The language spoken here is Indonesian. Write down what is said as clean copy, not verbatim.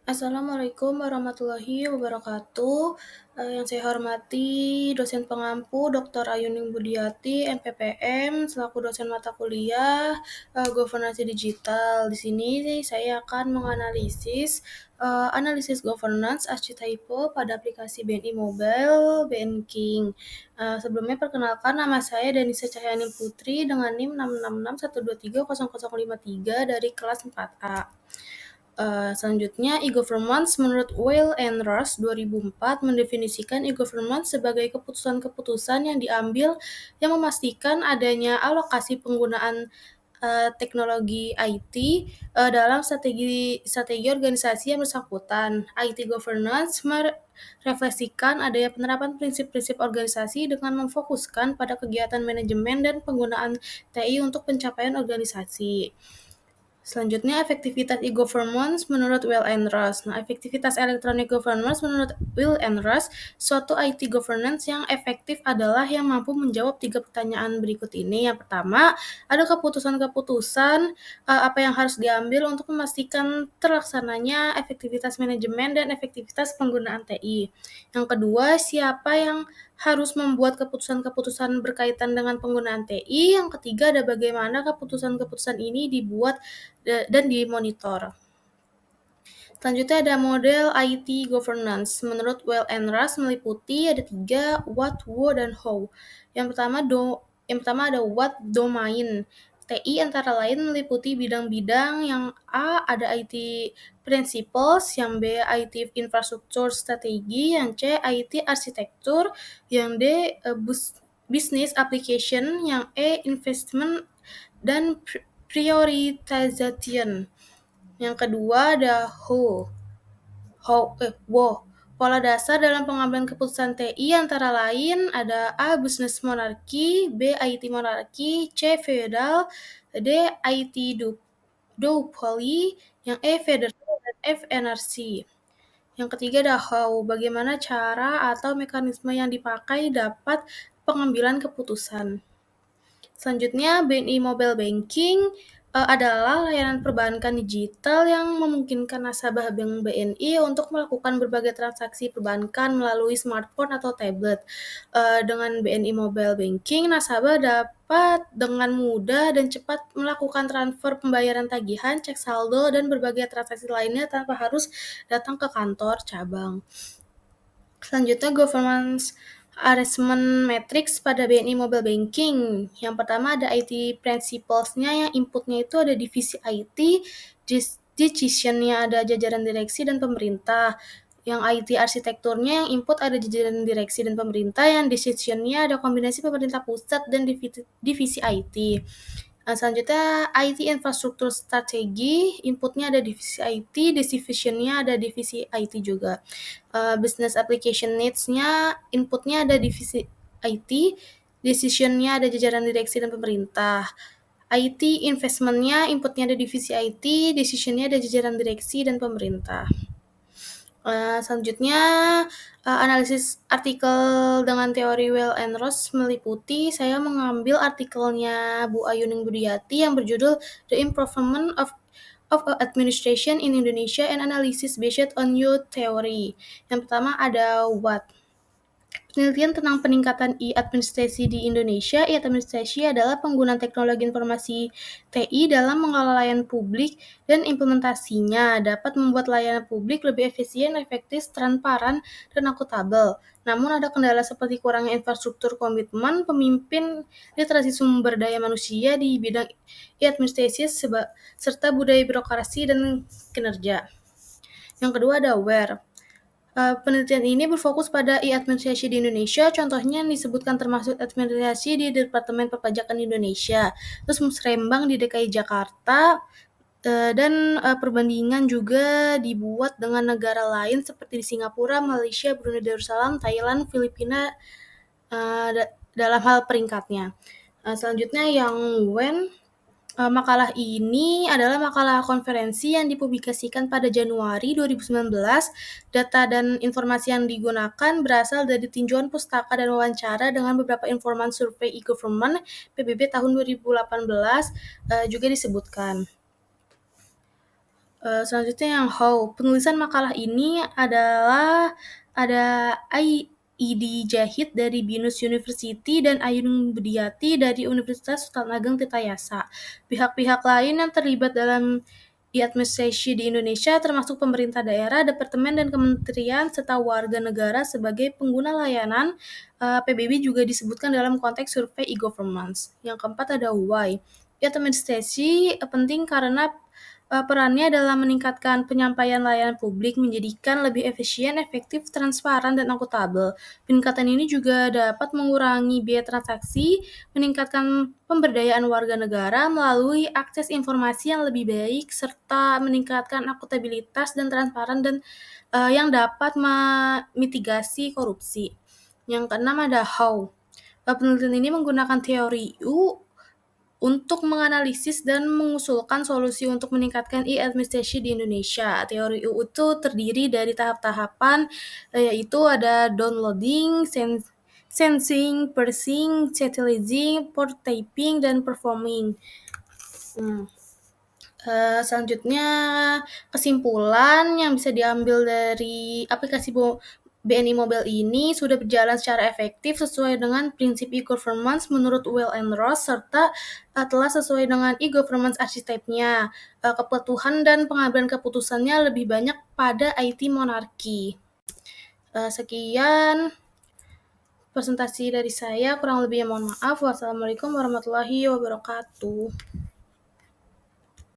Assalamualaikum warahmatullahi wabarakatuh. Yang saya hormati dosen pengampu Dr. Ayuning Budiati, MPPM, selaku dosen mata kuliah Governance Digital. Di sini saya akan menganalisis analisis governance archetype pada aplikasi BNI Mobile Banking. Sebelumnya perkenalkan, nama saya Danisa Cahyani Putri dengan NIM 66612300053 dari kelas 4A. Selanjutnya, e-governance menurut Weil and Ross 2004 mendefinisikan e-governance sebagai keputusan-keputusan yang diambil yang memastikan adanya alokasi penggunaan teknologi IT dalam strategi organisasi yang bersangkutan. IT governance merefleksikan adanya penerapan prinsip-prinsip organisasi dengan memfokuskan pada kegiatan manajemen dan penggunaan TI untuk pencapaian organisasi. Selanjutnya, efektivitas e-governance menurut Weil and Ross. Efektivitas electronic governance menurut Weil and Ross, suatu IT governance yang efektif adalah yang mampu menjawab 3 pertanyaan berikut ini. Yang pertama, ada keputusan-keputusan apa yang harus diambil untuk memastikan terlaksananya efektivitas manajemen dan efektivitas penggunaan TI. Yang kedua, siapa yang harus membuat keputusan-keputusan berkaitan dengan penggunaan TI. Yang ketiga, ada bagaimana keputusan-keputusan ini dibuat dan dimonitor. Selanjutnya ada model IT governance. Menurut Weil and Ross meliputi ada 3, what, who, dan how. Yang pertama ada what domain. TI antara lain meliputi bidang-bidang yang A ada IT principles, yang B IT infrastruktur strategi, yang C IT arsitektur, yang D business application, yang E investment dan prioritization. Yang kedua ada WO. Pola dasar dalam pengambilan keputusan TI antara lain ada A. Business monarki, B. IT monarki, C. Feudal, D. IT duopoly, yang E. Federal, dan F. anarchy. Yang ketiga ada how. Bagaimana cara atau mekanisme yang dipakai dapat pengambilan keputusan. Selanjutnya, BNI Mobile Banking adalah layanan perbankan digital yang memungkinkan nasabah bank BNI untuk melakukan berbagai transaksi perbankan melalui smartphone atau tablet. Dengan BNI Mobile Banking, nasabah dapat dengan mudah dan cepat melakukan transfer pembayaran tagihan, cek saldo, dan berbagai transaksi lainnya tanpa harus datang ke kantor cabang. Selanjutnya, governance assessment matrix pada BNI Mobile Banking. Yang pertama ada IT principles-nya, yang inputnya itu ada divisi IT, decision-nya ada jajaran direksi dan pemerintah. Yang IT arsitekturnya, yang input ada jajaran direksi dan pemerintah, yang decision-nya ada kombinasi pemerintah pusat dan divisi IT. Selanjutnya IT infrastruktur strategi, inputnya ada divisi IT, decision-nya ada divisi IT juga. Business application needs-nya, inputnya ada divisi IT, decision-nya ada jajaran direksi dan pemerintah. IT investment-nya, inputnya ada divisi IT, decision-nya ada jajaran direksi dan pemerintah. Selanjutnya, analisis artikel dengan teori Weil and Ross meliputi, saya mengambil artikelnya Bu Ayuning Budiati yang berjudul The Improvement of Administration in Indonesia and Analysis Based on New Theory. Yang pertama ada what. Penelitian tentang peningkatan e-administrasi di Indonesia. E-administrasi adalah penggunaan teknologi informasi TI dalam mengelola layanan publik, dan implementasinya dapat membuat layanan publik lebih efisien, efektif, transparan, dan akuntabel. Namun ada kendala seperti kurangnya infrastruktur komitmen pemimpin, literasi sumber daya manusia di bidang e-administrasi, serta budaya birokrasi dan kinerja. Yang kedua ada where. Penelitian ini berfokus pada e-administrasi di Indonesia, contohnya yang disebutkan termasuk administrasi di Departemen Perpajakan Indonesia, terus Musrembang di DKI Jakarta, dan perbandingan juga dibuat dengan negara lain seperti di Singapura, Malaysia, Brunei Darussalam, Thailand, Filipina dalam hal peringkatnya. Selanjutnya yang when. Makalah ini adalah makalah konferensi yang dipublikasikan pada Januari 2019. Data dan informasi yang digunakan berasal dari tinjauan pustaka dan wawancara dengan beberapa informan survei e-government PBB tahun 2018 juga disebutkan. Selanjutnya yang how. Penulisan makalah ini adalah ada I.D. Jahid dari BINUS University dan Ayun Budiati dari Universitas Sultan Ageng Tirtayasa. Pihak-pihak lain yang terlibat dalam e-administrasi di Indonesia termasuk pemerintah daerah, departemen dan kementerian, serta warga negara sebagai pengguna layanan. PBB juga disebutkan dalam konteks survei e-governance. Yang keempat ada why. E-administrasi penting karena perannya dalam meningkatkan penyampaian layanan publik, menjadikan lebih efisien, efektif, transparan, dan akuntabel. Peningkatan ini juga dapat mengurangi biaya transaksi, meningkatkan pemberdayaan warga negara melalui akses informasi yang lebih baik, serta meningkatkan akuntabilitas dan transparan dan yang dapat memitigasi korupsi. Yang keenam ada how. Penelitian ini menggunakan teori U untuk menganalisis dan mengusulkan solusi untuk meningkatkan e-administrasi di Indonesia. Teori U itu terdiri dari tahap-tahapan, yaitu ada downloading, sensing, parsing, catalyzing, prototyping, dan performing. Selanjutnya, kesimpulan yang bisa diambil dari aplikasi BNI Mobile ini sudah berjalan secara efektif sesuai dengan prinsip e-governance menurut Weil and Ross, serta telah sesuai dengan e-governance arsiteknya. Kepatuhan dan pengambilan keputusannya lebih banyak pada IT monarki. Sekian presentasi dari saya, kurang lebihnya mohon maaf. Wassalamualaikum warahmatullahi wabarakatuh.